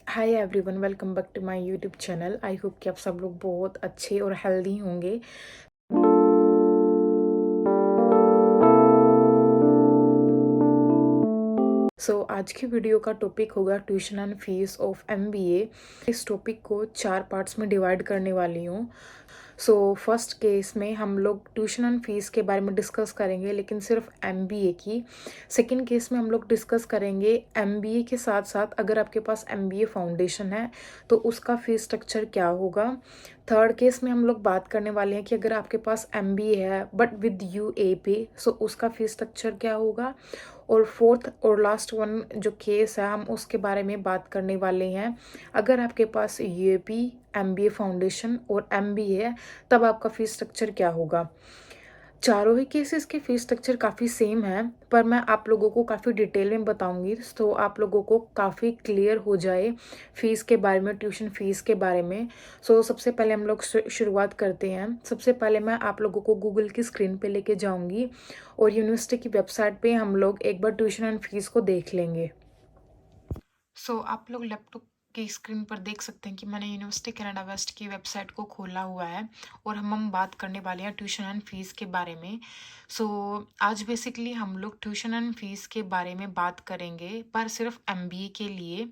Hi everyone, welcome back to my YouTube channel. I hope कि आप सब लोग बहुत अच्छे और हेल्दी होंगे। आज की वीडियो का टॉपिक होगा tuition and fees of MBA. इस टॉपिक को 4 पार्ट्स में डिवाइड करने वाली हूँ। फर्स्ट केस में हम लोग ट्यूशन एंड फीस के बारे में डिस्कस करेंगे, लेकिन सिर्फ एमबीए की। सेकंड केस में हम लोग डिस्कस करेंगे एमबीए के साथ साथ अगर आपके पास एमबीए फाउंडेशन है तो उसका फीस स्ट्रक्चर क्या होगा। थर्ड केस में हम लोग बात करने वाले हैं कि अगर आपके पास एमबीए है बट विद यूएपी, सो उसका फीस स्ट्रक्चर क्या होगा। और फोर्थ और लास्ट वन जो केस है हम उसके बारे में बात करने वाले हैं। अगर आपके पास यूएपी, एमबीए फाउंडेशन और एमबीए है तब आपका फीस स्ट्रक्चर क्या होगा। चारों ही केसेस के फीस स्ट्रक्चर काफ़ी सेम है, पर मैं आप लोगों को काफ़ी डिटेल में बताऊंगी तो आप लोगों को काफ़ी क्लियर हो जाए फीस के बारे में, ट्यूशन फीस के बारे में। सबसे पहले हम लोग शुरुआत करते हैं। सबसे पहले मैं आप लोगों को गूगल की स्क्रीन पे लेके जाऊंगी और यूनिवर्सिटी की वेबसाइट पे हम लोग एक बार ट्यूशन एंड फीस को देख लेंगे। आप लोग लैपटॉप की स्क्रीन पर देख सकते हैं कि मैंने यूनिवर्सिटी कनाडा वेस्ट की वेबसाइट को खोला हुआ है और हम बात करने वाले हैं ट्यूशन एंड फीस के बारे में। आज बेसिकली हम लोग ट्यूशन एंड फीस के बारे में बात करेंगे, पर सिर्फ एमबीए के लिए।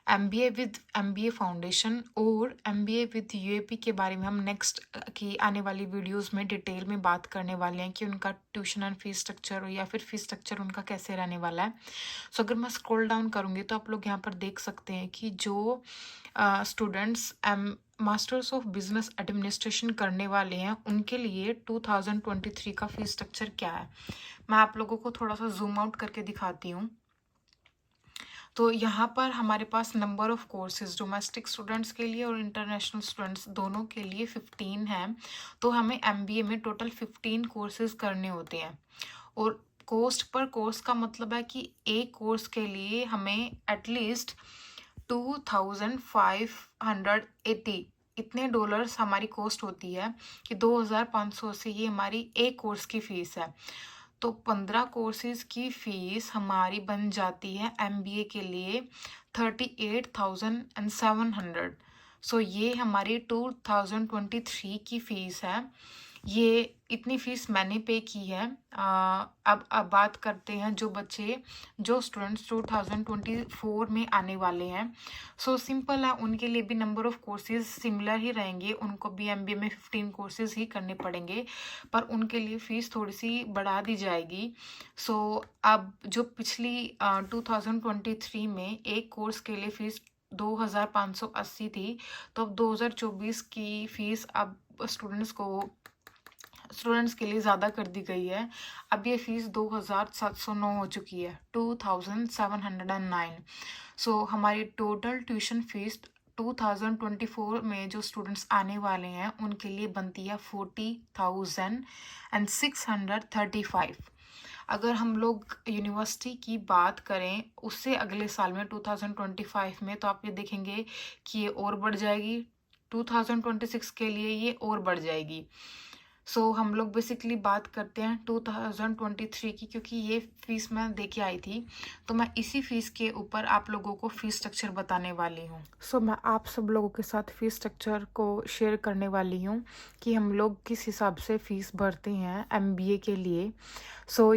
एमबीए विद एमबीए फाउंडेशन और एमबीए विद यूएपी के बारे में हम नेक्स्ट की आने वाली वीडियोस में डिटेल में बात करने वाले हैं कि उनका ट्यूशन एंड फीस स्ट्रक्चर या फिर फीस स्ट्रक्चर उनका कैसे रहने वाला है। अगर मैं स्क्रॉल डाउन करूँगी तो आप लोग यहाँ पर देख सकते हैं कि जो students masters of business administration करने वाले हैं उनके लिए 2023 का फीस स्ट्रक्चर क्या है। मैं आप लोगों को थोड़ा सा जूम आउट करके दिखाती हूँ। तो यहाँ पर हमारे पास number of courses domestic students के लिए और इंटरनेशनल स्टूडेंट्स दोनों के लिए 15 हैं। तो हमें एमबीए में टोटल 15 कोर्सेज करने होते हैं। और कॉस्ट पर कोर्स का मतलब है कि एक कोर्स के लिए हमें एटलीस्ट 2580 इतने डॉलर्स हमारी कॉस्ट होती है कि 2500 से ये हमारी एक कोर्स की फीस है। तो 15 कोर्सेज की फीस हमारी बन जाती है एमबीए के लिए 38,700। ये हमारी 2023 की फीस है। ये इतनी फीस मैंने पे की है। अब बात करते हैं जो बच्चे जो स्टूडेंट्स 2024 में आने वाले हैं। सिंपल है, उनके लिए भी नंबर ऑफ कोर्सेज सिमिलर ही रहेंगे, उनको भी एमबीए में 15 कोर्सेज ही करने पड़ेंगे, पर उनके लिए फ़ीस थोड़ी सी बढ़ा दी जाएगी। अब जो पिछली 2023 में एक कोर्स के लिए फ़ीस 2580 थी, तो अब 2024 की फ़ीस अब स्टूडेंट्स के लिए ज़्यादा कर दी गई है। अब ये फ़ीस 2709 हो चुकी है, 2709। हमारी टोटल ट्यूशन फीस 2024 में जो स्टूडेंट्स आने वाले हैं उनके लिए बनती है 40,635। अगर हम लोग यूनिवर्सिटी की बात करें उससे अगले साल में 2025 में, तो आप ये देखेंगे कि ये और बढ़ जाएगी। 2026 के लिए ये और बढ़ जाएगी। हम लोग बेसिकली बात करते हैं 2023 की, क्योंकि ये फीस मैं दे के आई थी, तो मैं इसी फीस के ऊपर आप लोगों को फीस स्ट्रक्चर बताने वाली हूँ। मैं आप सब लोगों के साथ फीस स्ट्रक्चर को शेयर करने वाली हूँ कि हम लोग किस हिसाब से फीस भरते हैं एमबीए के लिए।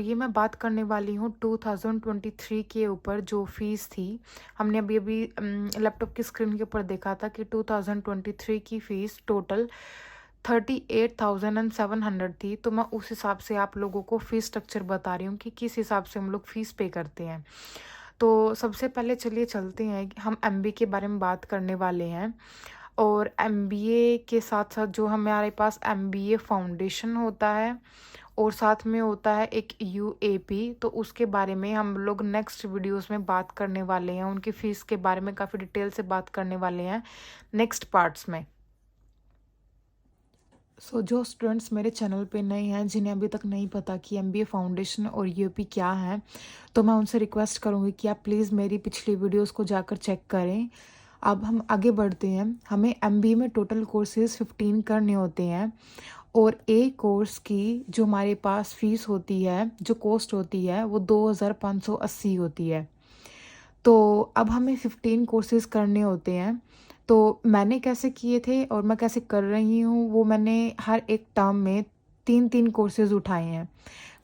ये मैं बात करने वाली हूँ 2023 के ऊपर जो फीस थी। हमने अभी अभी लैपटॉप की स्क्रीन के ऊपर देखा था कि 2023 की फ़ीस टोटल 38,700 थी। तो मैं उस हिसाब से आप लोगों को फ़ीस स्ट्रक्चर बता रही हूँ कि किस हिसाब से हम लोग फ़ीस पे करते हैं। तो सबसे पहले चलिए चलते हैं, हम एमबीए के बारे में बात करने वाले हैं। और एमबीए के साथ साथ जो हमारे पास एमबीए फाउंडेशन होता है और साथ में होता है एक यूएपी, तो उसके बारे में हम लोग नेक्स्ट वीडियोस में बात करने वाले हैं। उनकी फ़ीस के बारे में काफ़ी डिटेल से बात करने वाले हैं नेक्स्ट पार्ट्स में। जो स्टूडेंट्स मेरे चैनल पे नए हैं, जिन्हें अभी तक नहीं पता कि एमबीए फाउंडेशन और यूएपी क्या है, तो मैं उनसे रिक्वेस्ट करूँगी कि आप प्लीज़ मेरी पिछली वीडियोस को जाकर चेक करें। अब हम आगे बढ़ते हैं। हमें एमबीए में टोटल कोर्सेज 15 करने होते हैं और एक कोर्स की जो हमारे पास फ़ीस होती है, जो कॉस्ट होती है, वो 2580 होती है। तो अब हमें 15 कोर्सेज़ करने होते हैं। तो मैंने कैसे किए थे और मैं कैसे कर रही हूँ, वो मैंने हर एक टर्म में 3-3 कोर्सेज़ उठाए हैं।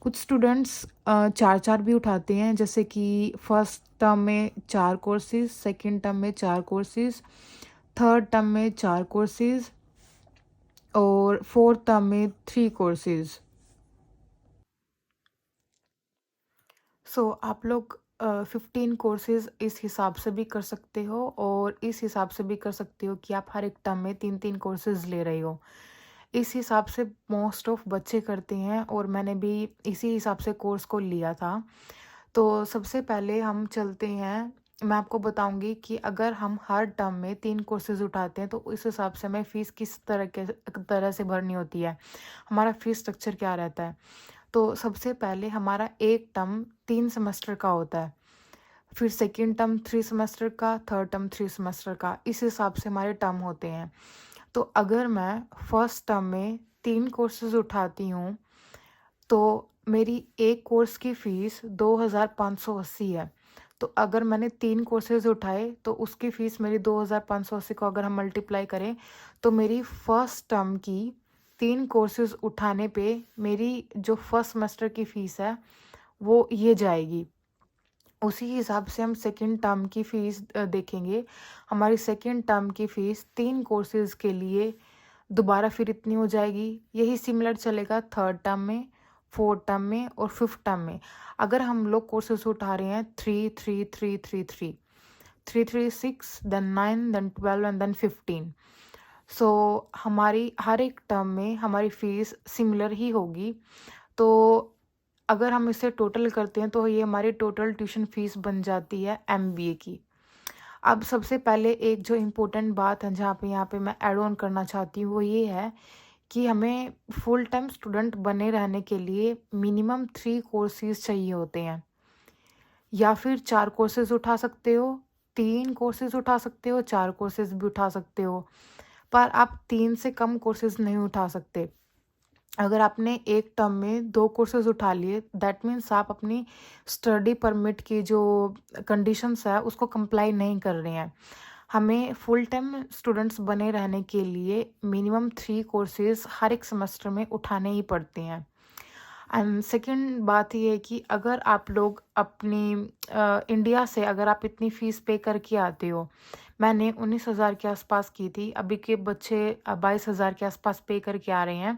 कुछ स्टूडेंट्स 4-4 भी उठाते हैं, जैसे कि फर्स्ट टर्म में 4 कोर्सेज़, सेकंड टर्म में 4 कोर्सेज़, थर्ड टर्म में 4 कोर्सेज़ और फोर्थ टर्म में 3 कोर्सेज़। सो आप लोग 15 कोर्सेज़ इस हिसाब से भी कर सकते हो और इस हिसाब से भी कर सकते हो कि आप हर एक टर्म में 3-3 कोर्सेज़ ले रहे हो। इस हिसाब से मोस्ट ऑफ बच्चे करते हैं और मैंने भी इसी हिसाब से कोर्स को लिया था। तो सबसे पहले हम चलते हैं, मैं आपको बताऊँगी कि अगर हम हर टर्म में 3 कोर्सेज़ उठाते हैं तो उस हिसाब से हमें फ़ीस किस तरह से भरनी होती है। हमारा फ़ीस स्ट्रक्चर क्या रहता है। तो सबसे पहले हमारा एक टर्म 3 सेमेस्टर का होता है, फिर सेकंड टर्म 3 सेमेस्टर का, थर्ड टर्म 3 सेमेस्टर का, इस हिसाब से हमारे टर्म होते हैं। तो अगर मैं फर्स्ट टर्म में 3 कोर्सेज़ उठाती हूँ, तो मेरी एक कोर्स की फ़ीस 2580 है। तो अगर मैंने 3 कोर्सेज़ उठाए तो उसकी फ़ीस मेरी 2580 को अगर हम मल्टीप्लाई करें तो मेरी फर्स्ट टर्म की 3 कोर्सेज़ उठाने पे मेरी जो फर्स्ट सेमेस्टर की फ़ीस है वो ये जाएगी। उसी हिसाब से हम सेकंड टर्म की फ़ीस देखेंगे। हमारी सेकंड टर्म की फ़ीस 3 कोर्सेज़ के लिए दोबारा फिर इतनी हो जाएगी। यही सिमिलर चलेगा थर्ड टर्म में, फोर्थ टर्म में और फिफ्थ टर्म में। अगर हम लोग कोर्सेज़ उठा रहे हैं 3, 3, 3, 3, 3, 3, 3, 6, देन 9, देन 12 एंड देन 15। सो हमारी हर एक टर्म में हमारी फ़ीस सिमिलर ही होगी। तो अगर हम इसे टोटल करते हैं तो ये हमारी टोटल ट्यूशन फ़ीस बन जाती है एमबीए की। अब सबसे पहले एक जो इम्पोर्टेंट बात है जहाँ पे यहाँ पे मैं ऐड ऑन करना चाहती हूँ वो ये है कि हमें फुल टाइम स्टूडेंट बने रहने के लिए मिनिमम 3 कोर्सेज़ चाहिए होते हैं। या फिर 4 कोर्सेज़ उठा सकते हो, 3 कोर्सेज़ उठा सकते हो, 4 कोर्सेज़ भी उठा सकते हो। पर आप 3 से कम कोर्सेज़ नहीं उठा सकते। अगर आपने एक टर्म में 2 कोर्सेज़ उठा लिए, दैट मीन्स आप अपनी स्टडी परमिट की जो कंडीशंस है उसको कंप्लाई नहीं कर रहे हैं। हमें फुल टाइम स्टूडेंट्स बने रहने के लिए मिनिमम 3 कोर्सेज़ हर एक सेमेस्टर में उठाने ही पड़ते हैं। एंड सेकंड बात ये है कि अगर आप लोग अपनी इंडिया से अगर आप इतनी फ़ीस पे करके आते हो, मैंने 19,000 के आसपास की थी, अभी के बच्चे 22,000 के आसपास पे करके आ रहे हैं।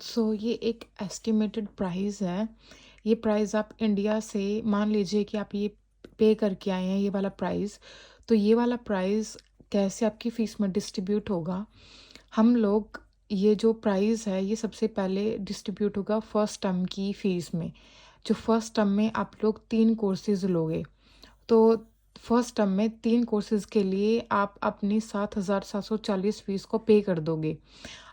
सो ये एक एस्टिमेटेड प्राइस है। ये प्राइस आप इंडिया से मान लीजिए कि आप ये पे करके आए हैं ये वाला प्राइस, तो ये वाला प्राइस कैसे आपकी फ़ीस में डिस्ट्रीब्यूट होगा। हम लोग ये जो प्राइस है ये सबसे पहले डिस्ट्रीब्यूट होगा फर्स्ट टर्म की फ़ीस में। जो फर्स्ट टर्म में आप लोग 3 कोर्सेज़ लोगे, तो फर्स्ट टर्म में 3 कोर्सेज़ के लिए आप अपनी 7,740 फ़ीस को पे कर दोगे।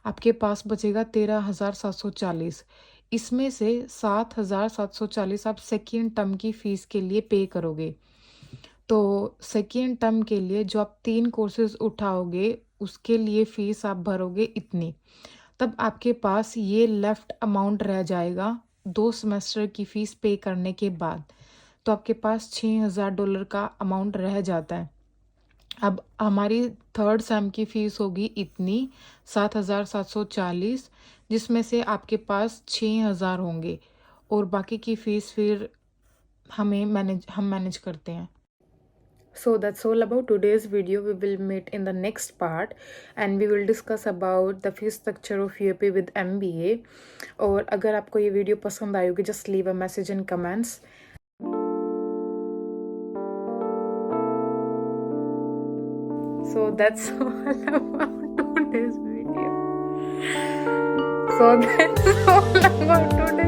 आपके पास बचेगा 13,740। इसमें से 7,740 आप सेकेंड टर्म की फ़ीस के लिए पे करोगे। तो सेकेंड टर्म के लिए जो आप 3 कोर्सेज़ उठाओगे, उसके लिए फ़ीस आप भरोगे इतनी। तब आपके पास ये लेफ़्ट अमाउंट रह जाएगा 2 सेमेस्टर की फ़ीस पे करने के बाद। तो आपके पास $6,000 का अमाउंट रह जाता है। अब हमारी थर्ड सेम की फ़ीस होगी इतनी 7,740, जिसमें से आपके पास 6,000 होंगे और बाकी की फ़ीस फिर हम मैनेज करते हैं। So that's all about today's video. We will meet in the next part and we will discuss about the fee structure of UAP with MBA. और अगर आपको ये वीडियो पसंद आई होगी, just leave a message in comments. So that's all about today's video. So that's all about today's